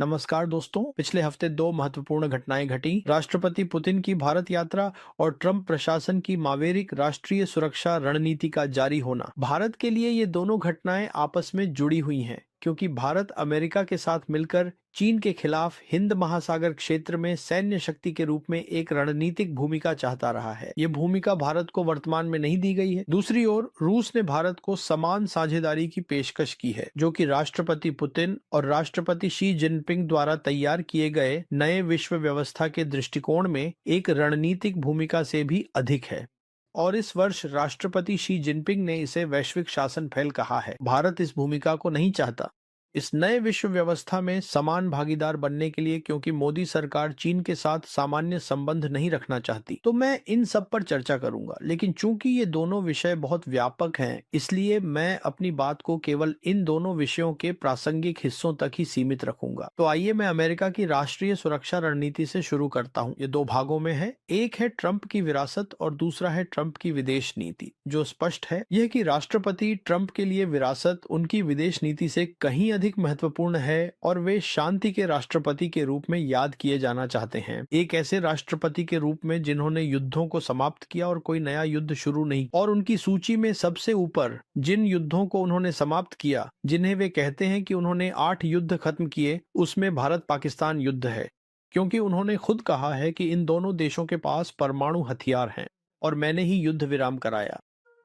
नमस्कार दोस्तों। पिछले हफ्ते दो महत्वपूर्ण घटनाएं घटी। राष्ट्रपति पुतिन की भारत यात्रा और ट्रंप प्रशासन की मावेरिक राष्ट्रीय सुरक्षा रणनीति का जारी होना। भारत के लिए ये दोनों घटनाएं आपस में जुड़ी हुई हैं, क्योंकि भारत अमेरिका के साथ मिलकर चीन के खिलाफ हिंद महासागर क्षेत्र में सैन्य शक्ति के रूप में एक रणनीतिक भूमिका चाहता रहा है। ये भूमिका भारत को वर्तमान में नहीं दी गई है। दूसरी ओर रूस ने भारत को समान साझेदारी की पेशकश की है, जो कि राष्ट्रपति पुतिन और राष्ट्रपति शी जिनपिंग द्वारा तैयार किए गए नए विश्व व्यवस्था के दृष्टिकोण में एक रणनीतिक भूमिका से भी अधिक है। और इस वर्ष राष्ट्रपति शी जिनपिंग ने इसे वैश्विक शासन पहल कहा है। भारत इस भूमिका को नहीं चाहता इस नए विश्व व्यवस्था में समान भागीदार बनने के लिए, क्योंकि मोदी सरकार चीन के साथ सामान्य संबंध नहीं रखना चाहती। तो मैं इन सब पर चर्चा करूंगा, लेकिन चूंकि ये दोनों विषय बहुत व्यापक हैं, इसलिए मैं अपनी बात को केवल इन दोनों विषयों के प्रासंगिक हिस्सों तक ही सीमित रखूंगा। तो आइए मैं अमेरिका की राष्ट्रीय सुरक्षा रणनीति से शुरू करता हूँ। ये दो भागों में है। एक है ट्रंप की विरासत और दूसरा है ट्रंप की विदेश नीति। जो स्पष्ट है यह कि राष्ट्रपति ट्रंप के लिए विरासत उनकी विदेश नीति से कहीं अधिक महत्वपूर्ण है और वे शांति के राष्ट्रपति के रूप में याद किए जाना चाहते हैं। एक ऐसे राष्ट्रपति के रूप में जिन्होंने युद्धों को समाप्त किया और कोई नया युद्ध शुरू नहीं। और उनकी सूची में सबसे ऊपर जिन युद्धों को उन्होंने समाप्त किया, जिन्हें वे कहते हैं कि उन्होंने 8 युद्ध खत्म किए, उसमें भारत पाकिस्तान युद्ध है, क्योंकि उन्होंने खुद कहा है कि इन दोनों देशों के पास परमाणु हथियार हैं और मैंने ही युद्ध विराम कराया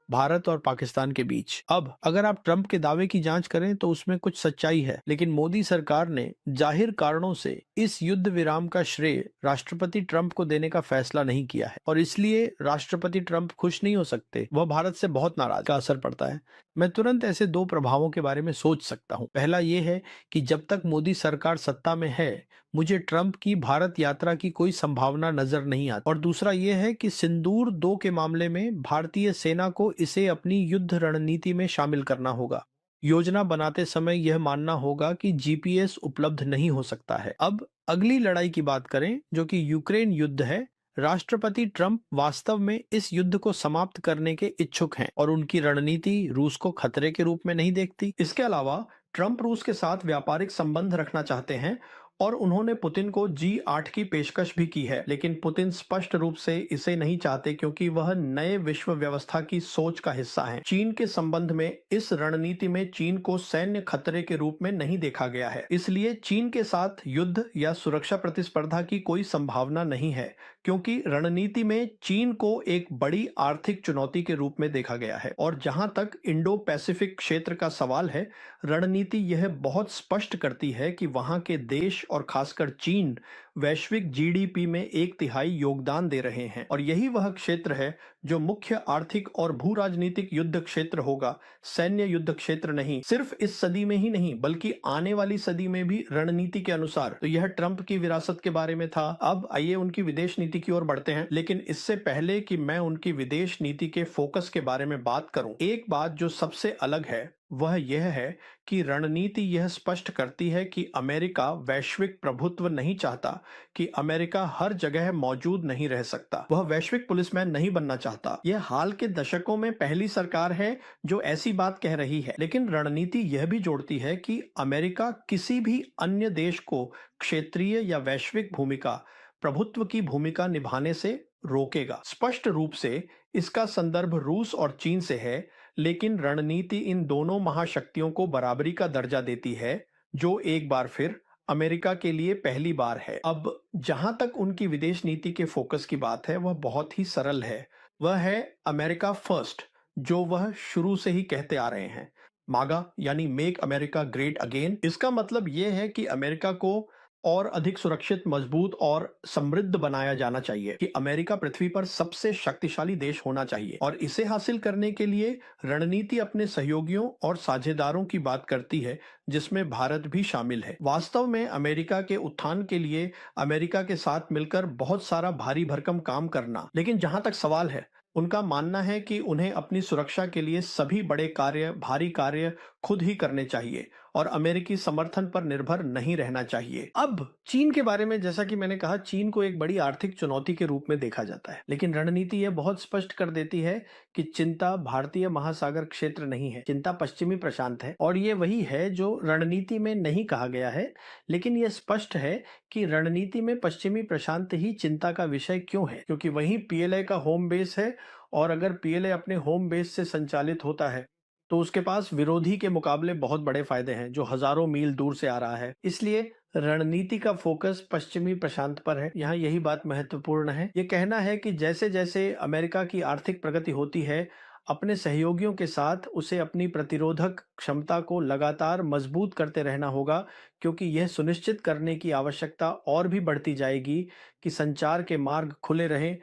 भारत और पाकिस्तान के बीच। अब अगर आप ट्रंप के दावे की जांच करें तो उसमें कुछ सच्चाई है, लेकिन मोदी सरकार ने जाहिर कारणों से इस युद्ध विराम का श्रेय राष्ट्रपति ट्रंप को देने का फैसला नहीं किया है, और इसलिए राष्ट्रपति ट्रंप खुश नहीं हो सकते। वह भारत से बहुत नाराज का असर पड़ता है। मैं तुरंत ऐसे दो प्रभावों के बारे में सोच सकता हूं। पहला यह है कि जब तक मोदी सरकार सत्ता में है, मुझे ट्रंप की भारत यात्रा की कोई संभावना नजर नहीं आती। और दूसरा यह है कि सिंदूर 2 के मामले में भारतीय सेना को इसे अपनी युद्ध रणनीति में शामिल करना होगा। योजना बनाते समय यह मानना होगा कि जीपीएस उपलब्ध नहीं हो सकता है। अब अगली लड़ाई की बात करें, जो कि यूक्रेन युद्ध है। राष्ट्रपति ट्रंप वास्तव में इस युद्ध को समाप्त करने के इच्छुक हैं और उनकी रणनीति रूस को खतरे के रूप में नहीं देखती। इसके अलावा ट्रंप रूस के साथ व्यापारिक संबंध रखना चाहते हैं और उन्होंने पुतिन को G8 की पेशकश भी की है, लेकिन पुतिन स्पष्ट रूप से इसे नहीं चाहते, क्योंकि वह नए विश्व व्यवस्था की सोच का हिस्सा है। चीन के संबंध में इस रणनीति में चीन को सैन्य खतरे के रूप में नहीं देखा गया है, इसलिए चीन के साथ युद्ध या सुरक्षा प्रतिस्पर्धा की कोई संभावना नहीं है, क्योंकि रणनीति में चीन को एक बड़ी आर्थिक चुनौती के रूप में देखा गया है। और जहां तक इंडो पैसिफिक क्षेत्र का सवाल है, रणनीति यह बहुत स्पष्ट करती है कि वहां के देश और खासकर चीन वैश्विक जीडीपी में 1/3 योगदान दे रहे हैं, और यही वह क्षेत्र है जो मुख्य आर्थिक और भू राजनीतिक युद्ध क्षेत्र होगा, सैन्य युद्ध क्षेत्र नहीं। सिर्फ इस सदी में ही नहीं, बल्कि आने वाली सदी में भी रणनीति के अनुसार। तो यह ट्रंप की विरासत के बारे में था। अब आइए उनकी विदेश नीति की ओर बढ़ते हैं, लेकिन इससे पहले कि मैं उनकी विदेश नीति के फोकस के बारे में बात करूं, एक बात जो सबसे अलग है वह यह है कि रणनीति यह स्पष्ट करती है कि अमेरिका वैश्विक प्रभुत्व नहीं चाहता, कि अमेरिका हर जगह मौजूद नहीं रह सकता। वह वैश्विक पुलिसमैन नहीं बनना चाहता। यह हाल के दशकों में पहली सरकार है जो ऐसी बात कह रही है, लेकिन रणनीति यह भी जोड़ती है कि अमेरिका किसी भी अन्य देश को क्षेत्रीय या वैश्विक भूमिका, प्रभुत्व की भूमिका निभाने से रोकेगा। स्पष्ट रूप से इसका संदर्भ रूस और चीन से है, लेकिन रणनीति इन दोनों महाशक्तियों को बराबरी का दर्जा देती है, जो एक बार फिर अमेरिका के लिए पहली बार है। अब जहां तक उनकी विदेश नीति के फोकस की बात है, वह बहुत ही सरल है। वह है अमेरिका फर्स्ट, जो वह शुरू से ही कहते आ रहे हैं। मागा यानी मेक अमेरिका ग्रेट अगेन। इसका मतलब यह है कि अमेरिका को और अधिक सुरक्षित, मजबूत और समृद्ध बनाया जाना चाहिए, कि अमेरिका पृथ्वी पर सबसे शक्तिशाली देश होना चाहिए। और इसे हासिल करने के लिए रणनीति अपने सहयोगियों और साझेदारों की बात करती है, जिसमें भारत भी शामिल है। वास्तव में अमेरिका के उत्थान के लिए अमेरिका के साथ मिलकर बहुत सारा भारी भरकम काम करना। लेकिन जहां तक सवाल है, उनका मानना है कि उन्हें अपनी सुरक्षा के लिए सभी बड़े कार्य, भारी कार्य खुद ही करने चाहिए और अमेरिकी समर्थन पर निर्भर नहीं रहना चाहिए। अब चीन के बारे में, जैसा कि मैंने कहा, चीन को एक बड़ी आर्थिक चुनौती के रूप में देखा जाता है, लेकिन रणनीति यह बहुत स्पष्ट कर देती है कि चिंता भारतीय महासागर क्षेत्र नहीं है, चिंता पश्चिमी प्रशांत है। और ये वही है जो रणनीति में नहीं कहा गया है, लेकिन यह स्पष्ट है कि रणनीति में पश्चिमी प्रशांत ही चिंता का विषय क्यों है, क्योंकि वही पीएलए का होम बेस है। और अगर पीएलए अपने होम बेस से संचालित होता है तो उसके पास विरोधी के मुकाबले बहुत बड़े फायदे हैं जो हजारों मील दूर से आ रहा है। इसलिए रणनीति का फोकस पश्चिमी प्रशांत पर है। यहाँ यही बात महत्वपूर्ण है। ये कहना है कि जैसे जैसे अमेरिका की आर्थिक प्रगति होती है, अपने सहयोगियों के साथ उसे अपनी प्रतिरोधक क्षमता को लगातार मजबूत करते रहना होगा, क्योंकि यह सुनिश्चित करने की आवश्यकता और भी बढ़ती जाएगी कि संचार के मार्ग खुले रहें,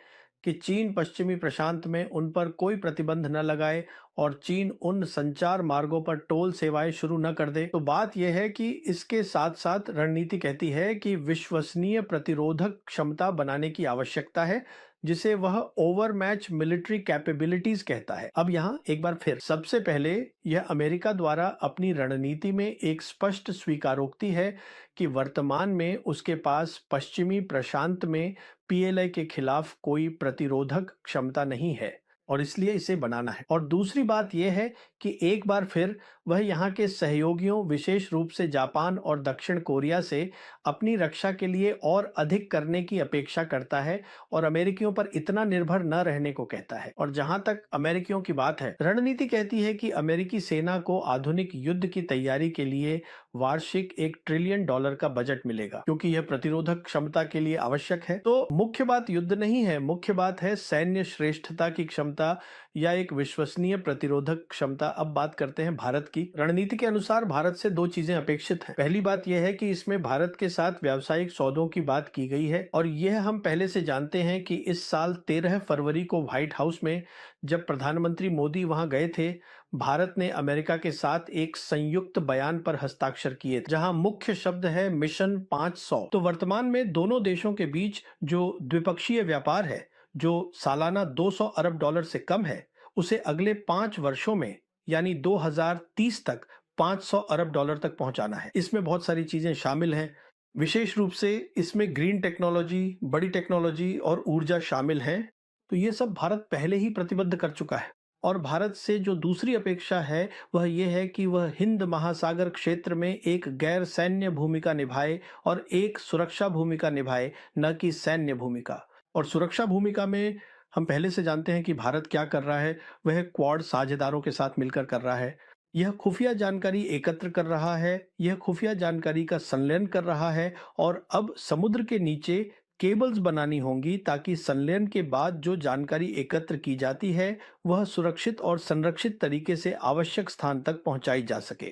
कि चीन पश्चिमी प्रशांत में उन पर कोई प्रतिबंध न लगाए और चीन उन संचार मार्गों पर टोल सेवाएं शुरू न कर दे। तो बात यह है कि इसके साथ साथ रणनीति कहती है कि विश्वसनीय प्रतिरोधक क्षमता बनाने की आवश्यकता है, जिसे वह ओवरमैच मिलिट्री कैपेबिलिटीज कहता है। अब यहाँ एक बार फिर सबसे पहले यह अमेरिका द्वारा अपनी रणनीति में एक स्पष्ट स्वीकारोक्ति है कि वर्तमान में उसके पास पश्चिमी प्रशांत में पीएलए के खिलाफ कोई प्रतिरोधक क्षमता नहीं है और इसलिए इसे बनाना है। और दूसरी बात यह है कि एक बार फिर वह यहाँ के सहयोगियों, विशेष रूप से जापान और दक्षिण कोरिया से अपनी रक्षा के लिए और अधिक करने की अपेक्षा करता है और अमेरिकियों पर इतना निर्भर न रहने को कहता है। और जहां तक अमेरिकियों की बात है, रणनीति कहती है कि अमेरिकी सेना को आधुनिक युद्ध की तैयारी के लिए वार्षिक $1 ट्रिलियन का बजट मिलेगा, क्योंकि यह प्रतिरोधक क्षमता के लिए आवश्यक है। तो मुख्य बात युद्ध नहीं है, मुख्य बात है सैन्य श्रेष्ठता की क्षमता या एक विश्वसनीय प्रतिरोधक क्षमता। अब बात करते हैं भारत की। रणनीति के अनुसार भारत से दो चीजें अपेक्षित हैं। पहली बात यह है कि इसमें भारत के साथ व्यावसायिक सौदों की बात की गई है और यह हम पहले से जानते हैं कि इस साल 13 फरवरी को व्हाइट हाउस में जब प्रधानमंत्री मोदी वहां गए थे, भारत ने अमेरिका के साथ एक संयुक्त बयान पर हस्ताक्षर किए, जहां मुख्य शब्द है मिशन 500। तो वर्तमान में दोनों देशों के बीच जो द्विपक्षीय व्यापार है, जो सालाना $200 अरब से कम है, उसे अगले 5 वर्षों में यानी 2030 तक $500 अरब तक पहुंचाना है। इसमें बहुत सारी चीजें शामिल हैं, विशेष रूप से इसमें ग्रीन टेक्नोलॉजी, बड़ी टेक्नोलॉजी और ऊर्जा शामिल है। तो ये सब भारत पहले ही प्रतिबद्ध कर चुका है। और भारत से जो दूसरी अपेक्षा है वह यह है कि वह हिंद महासागर क्षेत्र में एक गैर सैन्य भूमिका निभाए और एक सुरक्षा भूमिका निभाए, न कि सैन्य भूमिका। और सुरक्षा भूमिका में हम पहले से जानते हैं कि भारत क्या कर रहा है, वह क्वाड साझेदारों के साथ मिलकर कर रहा है। यह खुफिया जानकारी एकत्र कर रहा है, यह खुफिया जानकारी का संलयन कर रहा है और अब समुद्र के नीचे केबल्स बनानी होंगी ताकि संलयन के बाद जो जानकारी एकत्र की जाती है वह सुरक्षित और संरक्षित तरीके से आवश्यक स्थान तक पहुंचाई जा सके।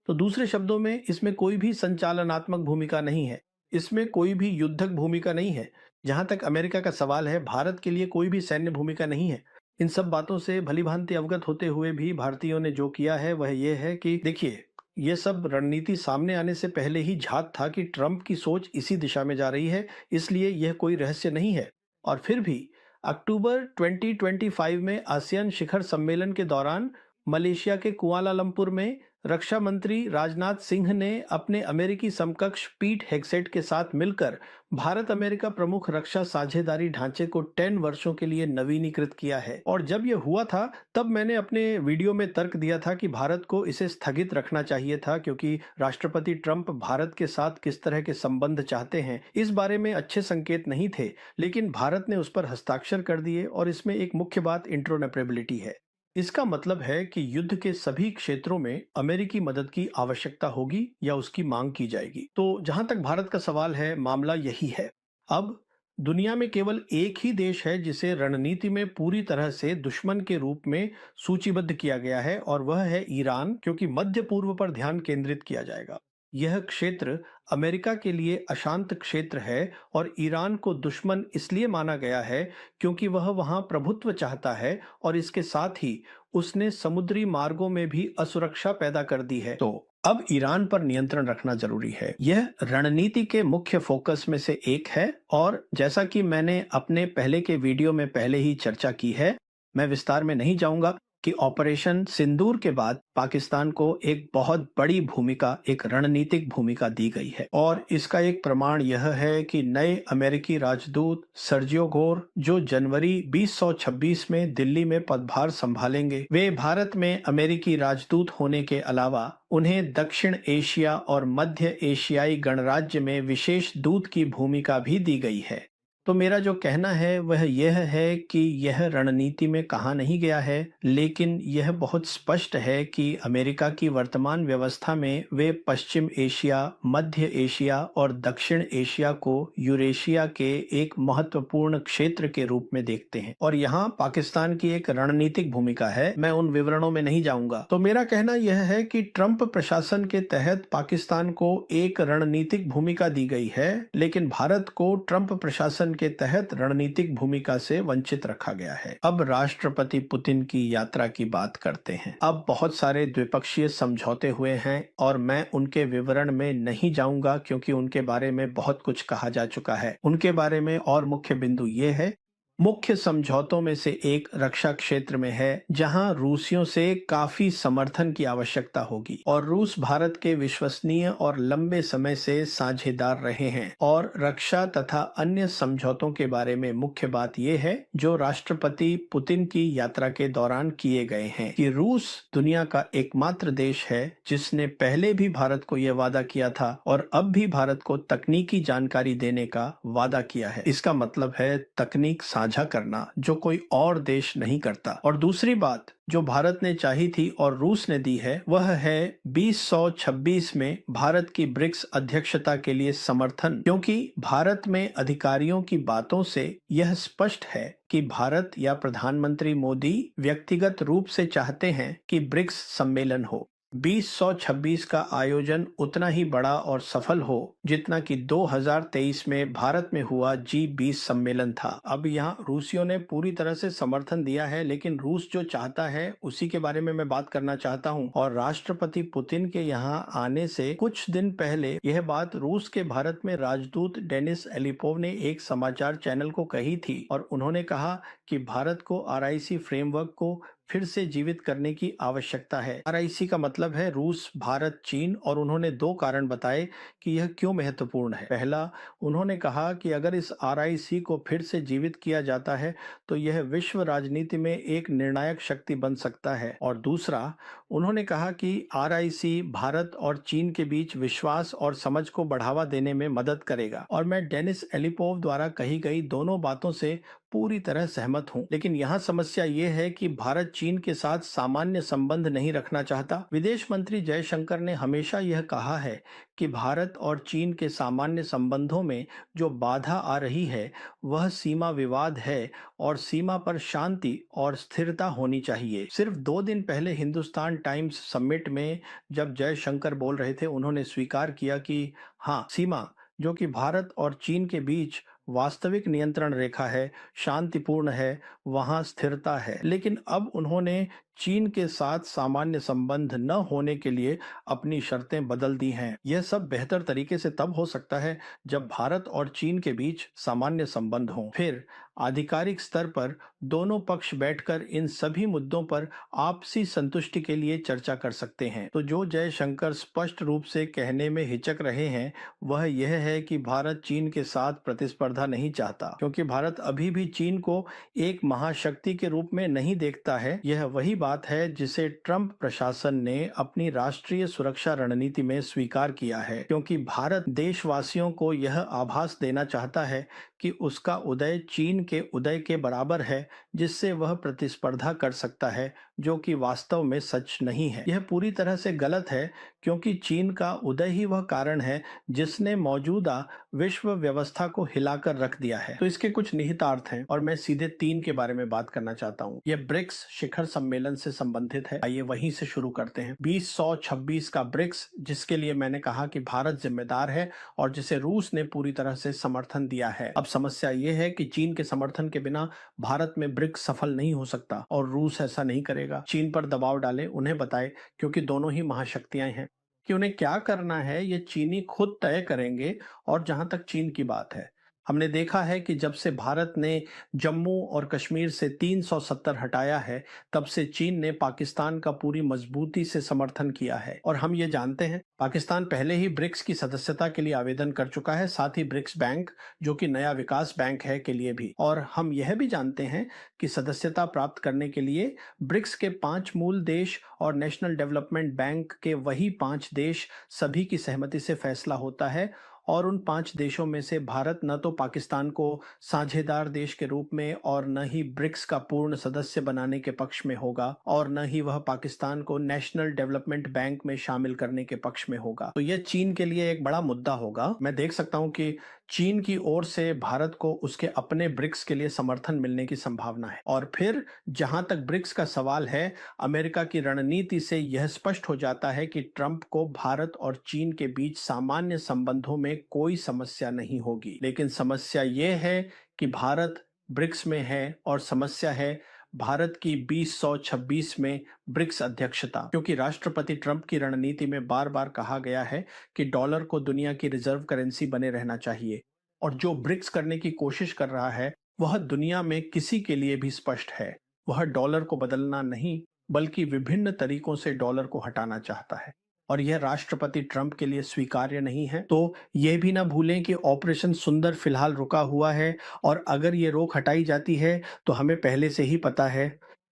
तो दूसरे शब्दों में इसमें कोई भी संचालनात्मक भूमिका नहीं है, इसमें कोई भी युद्धक भूमिका नहीं है। जहां तक अमेरिका का सवाल है, भारत के लिए कोई भी सैन्य भूमिका नहीं है। इन सब बातों से भलीभांति अवगत होते हुए भी भारतीयों ने जो किया है वह यह है कि देखिए, ये सब रणनीति सामने आने से पहले ही झात था कि ट्रंप की सोच इसी दिशा में जा रही है, इसलिए यह कोई रहस्य नहीं है। और फिर भी अक्टूबर 2025 में आसियान शिखर सम्मेलन के दौरान मलेशिया के कुआलालंपुर में रक्षा मंत्री राजनाथ सिंह ने अपने अमेरिकी समकक्ष पीट हेग्सेट के साथ मिलकर भारत अमेरिका प्रमुख रक्षा साझेदारी ढांचे को 10 वर्षों के लिए नवीनीकृत किया है। और जब यह हुआ था तब मैंने अपने वीडियो में तर्क दिया था कि भारत को इसे स्थगित रखना चाहिए था, क्योंकि राष्ट्रपति ट्रंप भारत के साथ किस तरह के संबंध चाहते हैं इस बारे में अच्छे संकेत नहीं थे, लेकिन भारत ने उस पर हस्ताक्षर कर दिए। और इसमें एक मुख्य बात इंट्रोनेपरेबिलिटी है। इसका मतलब है कि युद्ध के सभी क्षेत्रों में अमेरिकी मदद की आवश्यकता होगी या उसकी मांग की जाएगी। तो जहां तक भारत का सवाल है, मामला यही है। अब दुनिया में केवल एक ही देश है जिसे रणनीति में पूरी तरह से दुश्मन के रूप में सूचीबद्ध किया गया है और वह है ईरान, क्योंकि मध्य पूर्व पर ध्यान केंद्रित किया जाएगा। यह क्षेत्र अमेरिका के लिए अशांत क्षेत्र है और ईरान को दुश्मन इसलिए माना गया है क्योंकि वह वहां प्रभुत्व चाहता है और इसके साथ ही उसने समुद्री मार्गों में भी असुरक्षा पैदा कर दी है। तो अब ईरान पर नियंत्रण रखना जरूरी है। यह रणनीति के मुख्य फोकस में से एक है और जैसा कि मैंने अपने पहले के वीडियो में पहले ही चर्चा की है, मैं विस्तार में नहीं जाऊंगा। कि ऑपरेशन सिंदूर के बाद पाकिस्तान को एक बहुत बड़ी भूमिका, एक रणनीतिक भूमिका दी गई है और इसका एक प्रमाण यह है कि नए अमेरिकी राजदूत सर्जियो गोर, जो जनवरी 2026 में दिल्ली में पदभार संभालेंगे, वे भारत में अमेरिकी राजदूत होने के अलावा उन्हें दक्षिण एशिया और मध्य एशियाई गणराज्य में विशेष दूत की भूमिका भी दी गई है। तो मेरा जो कहना है वह यह है कि यह रणनीति में कहा नहीं गया है, लेकिन यह बहुत स्पष्ट है कि अमेरिका की वर्तमान व्यवस्था में वे पश्चिम एशिया, मध्य एशिया और दक्षिण एशिया को यूरेशिया के एक महत्वपूर्ण क्षेत्र के रूप में देखते हैं और यहाँ पाकिस्तान की एक रणनीतिक भूमिका है। मैं उन विवरणों में नहीं जाऊंगा। तो मेरा कहना यह है कि ट्रंप प्रशासन के तहत पाकिस्तान को एक रणनीतिक भूमिका दी गई है, लेकिन भारत को ट्रंप प्रशासन के तहत रणनीतिक भूमिका से वंचित रखा गया है। अब राष्ट्रपति पुतिन की यात्रा की बात करते हैं। अब बहुत सारे द्विपक्षीय समझौते हुए हैं और मैं उनके विवरण में नहीं जाऊंगा क्योंकि उनके बारे में बहुत कुछ कहा जा चुका है। उनके बारे में और मुख्य बिंदु ये है, मुख्य समझौतों में से एक रक्षा क्षेत्र में है, जहां रूसियों से काफी समर्थन की आवश्यकता होगी और रूस भारत के विश्वसनीय और लंबे समय से साझेदार रहे हैं। और रक्षा तथा अन्य समझौतों के बारे में मुख्य बात यह है जो राष्ट्रपति पुतिन की यात्रा के दौरान किए गए हैं कि रूस दुनिया का एकमात्र देश है जिसने पहले भी भारत को यह वादा किया था और अब भी भारत को तकनीकी जानकारी देने का वादा किया है। इसका मतलब है तकनीक साझा करना, जो कोई और देश नहीं करता। और दूसरी बात जो भारत ने चाही थी और रूस ने दी है, वह है 2026 में भारत की ब्रिक्स अध्यक्षता के लिए समर्थन, क्योंकि भारत में अधिकारियों की बातों से यह स्पष्ट है कि भारत या प्रधानमंत्री मोदी व्यक्तिगत रूप से चाहते हैं कि ब्रिक्स सम्मेलन हो। 2026 का आयोजन उतना ही बड़ा और सफल हो जितना कि 2023 में भारत में हुआ G20 सम्मेलन था। अब यहाँ रूसियों ने पूरी तरह से समर्थन दिया है, लेकिन रूस जो चाहता है उसी के बारे में मैं बात करना चाहता हूँ। और राष्ट्रपति पुतिन के यहाँ आने से कुछ दिन पहले यह बात रूस के भारत में राजदूत डेनिस एलिपोव ने एक समाचार चैनल को कही थी और उन्होंने कहा कि भारत को RIC फ्रेमवर्क को फिर से जीवित करने की आवश्यकता है। RIC का मतलब है रूस, भारत, चीन, और उन्होंने दो कारण बताए कि यह क्यों महत्वपूर्ण है। पहला, उन्होंने कहा कि अगर इस RIC को फिर से जीवित किया जाता है तो यह विश्व राजनीति में एक निर्णायक शक्ति बन सकता है। और दूसरा, उन्होंने कहा कि RIC भारत और चीन के बीच विश्वास और समझ को बढ़ावा देने में मदद करेगा। और मैं डेनिस एलिपोव द्वारा कही गई दोनों बातों से पूरी तरह सहमत हूं। लेकिन यहाँ समस्या ये है कि भारत चीन के साथ सामान्य संबंध नहीं रखना चाहता। विदेश मंत्री जयशंकर ने हमेशा यह कहा है कि भारत और चीन के सामान्य संबंधों में जो बाधा आ रही है वह सीमा विवाद है और सीमा पर शांति और स्थिरता होनी चाहिए। सिर्फ 2 दिन पहले हिंदुस्तान टाइम्स समिट में जब जयशंकर बोल रहे थे, उन्होंने स्वीकार किया कि हाँ, सीमा जो कि भारत और चीन के बीच वास्तविक नियंत्रण रेखा है, शांतिपूर्ण है, वहां स्थिरता है। लेकिन अब उन्होंने चीन के साथ सामान्य संबंध न होने के लिए अपनी शर्तें बदल दी हैं। यह सब बेहतर तरीके से तब हो सकता है जब भारत और चीन के बीच सामान्य संबंध हों। फिर आधिकारिक स्तर पर दोनों पक्ष बैठकर इन सभी मुद्दों पर आपसी संतुष्टि के लिए चर्चा कर सकते हैं। तो जो जयशंकर स्पष्ट रूप से कहने में हिचक रहे हैं वह यह है कि भारत चीन के साथ प्रतिस्पर्धा नहीं चाहता, क्योंकि भारत अभी भी चीन को एक महाशक्ति के रूप में नहीं देखता है। यह वही बात है जिसे ट्रंप प्रशासन ने अपनी राष्ट्रीय सुरक्षा रणनीति में स्वीकार किया है, क्योंकि भारत देशवासियों को यह आभास देना चाहता है कि उसका उदय चीन के उदय के बराबर है, जिससे वह प्रतिस्पर्धा कर सकता है, जो कि वास्तव में सच नहीं है। यह पूरी तरह से गलत है, क्योंकि चीन का उदय ही वह कारण है जिसने मौजूदा विश्व व्यवस्था को हिलाकर रख दिया है। तो इसके कुछ निहितार्थ हैं और मैं सीधे 3 के बारे में बात करना चाहता हूँ। यह ब्रिक्स शिखर सम्मेलन से संबंधित है। आइए वहीं से शुरू करते हैं। 2026 का ब्रिक्स, जिसके लिए मैंने कहा कि भारत जिम्मेदार है और जिसे रूस ने पूरी तरह से समर्थन दिया है। अब समस्या यह है कि चीन के समर्थन के बिना भारत में ब्रिक्स सफल नहीं हो सकता और रूस ऐसा नहीं करेगा। चीन पर दबाव डालें, उन्हें बताएं, क्योंकि दोनों ही महाशक्तियां हैं, कि उन्हें क्या करना है ये चीनी खुद तय करेंगे। और जहां तक चीन की बात है, हमने देखा है कि जब से भारत ने जम्मू और कश्मीर से 370 हटाया है, तब से चीन ने पाकिस्तान का पूरी मजबूती से समर्थन किया है। और हम ये जानते हैं, पाकिस्तान पहले ही ब्रिक्स की सदस्यता के लिए आवेदन कर चुका है, साथ ही ब्रिक्स बैंक, जो कि नया विकास बैंक है, के लिए भी। और हम यह भी जानते हैं कि सदस्यता प्राप्त करने के लिए ब्रिक्स के 5 मूल देश और नेशनल डेवलपमेंट बैंक के वही 5 देश सभी की सहमति से फैसला होता है। और उन 5 देशों में से भारत न तो पाकिस्तान को साझेदार देश के रूप में और न ही ब्रिक्स का पूर्ण सदस्य बनाने के पक्ष में होगा, और न ही वह पाकिस्तान को नेशनल डेवलपमेंट बैंक में शामिल करने के पक्ष में होगा। तो यह चीन के लिए एक बड़ा मुद्दा होगा। मैं देख सकता हूं कि चीन की ओर से भारत को उसके अपने ब्रिक्स के लिए समर्थन मिलने की संभावना है। और फिर जहां तक ब्रिक्स का सवाल है, अमेरिका की रणनीति से यह स्पष्ट हो जाता है कि ट्रंप को भारत और चीन के बीच सामान्य संबंधों में कोई समस्या नहीं होगी। लेकिन समस्या यह है कि भारत ब्रिक्स में है, और समस्या है भारत की 2026 में ब्रिक्स अध्यक्षता, क्योंकि राष्ट्रपति ट्रंप की रणनीति में बार बार कहा गया है कि डॉलर को दुनिया की रिजर्व करेंसी बने रहना चाहिए। और जो ब्रिक्स करने की कोशिश कर रहा है, वह दुनिया में किसी के लिए भी स्पष्ट है। वह डॉलर को बदलना नहीं, बल्कि विभिन्न तरीकों से डॉलर को हटाना चाहता है, और यह राष्ट्रपति ट्रंप के लिए स्वीकार्य नहीं है। तो यह भी ना भूलें कि ऑपरेशन सुंदर फिलहाल रुका हुआ है, और अगर ये रोक हटाई जाती है तो हमें पहले से ही पता है,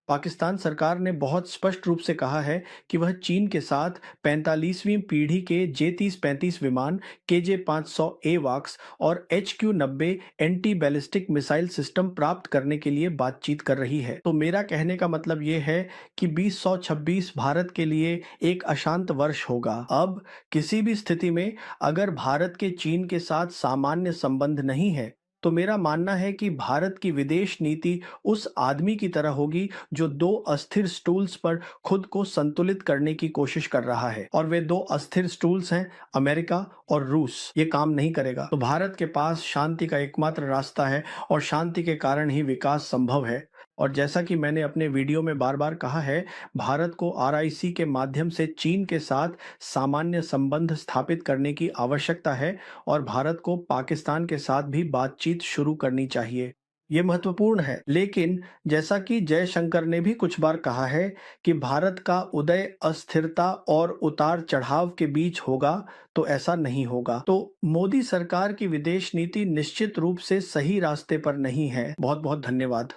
पाकिस्तान सरकार ने बहुत स्पष्ट रूप से कहा है कि वह चीन के साथ 45वीं पीढ़ी के J-30-35 विमान, KJ-500 एवाक्स और HQ-90 anti ballistic missile system प्राप्त करने के लिए बातचीत कर रही है। तो मेरा कहने का मतलब ये है कि 2026 भारत के लिए एक अशांत वर्ष होगा। अब किसी भी स्थिति में अगर भारत के चीन के साथ सामान्य संबंध नहीं है, तो मेरा मानना है कि भारत की विदेश नीति उस आदमी की तरह होगी जो 2 अस्थिर स्टूल्स पर खुद को संतुलित करने की कोशिश कर रहा है, और वे 2 अस्थिर स्टूल्स हैं अमेरिका और रूस। ये काम नहीं करेगा। तो भारत के पास शांति का एकमात्र रास्ता है, और शांति के कारण ही विकास संभव है। और जैसा कि मैंने अपने वीडियो में बार बार कहा है, भारत को RIC के माध्यम से चीन के साथ सामान्य संबंध स्थापित करने की आवश्यकता है, और भारत को पाकिस्तान के साथ भी बातचीत शुरू करनी चाहिए। ये महत्वपूर्ण है। लेकिन जैसा कि जयशंकर ने भी कुछ बार कहा है कि भारत का उदय अस्थिरता और उतार चढ़ाव के बीच होगा, तो ऐसा नहीं होगा। तो मोदी सरकार की विदेश नीति निश्चित रूप से सही रास्ते पर नहीं है। बहुत बहुत धन्यवाद।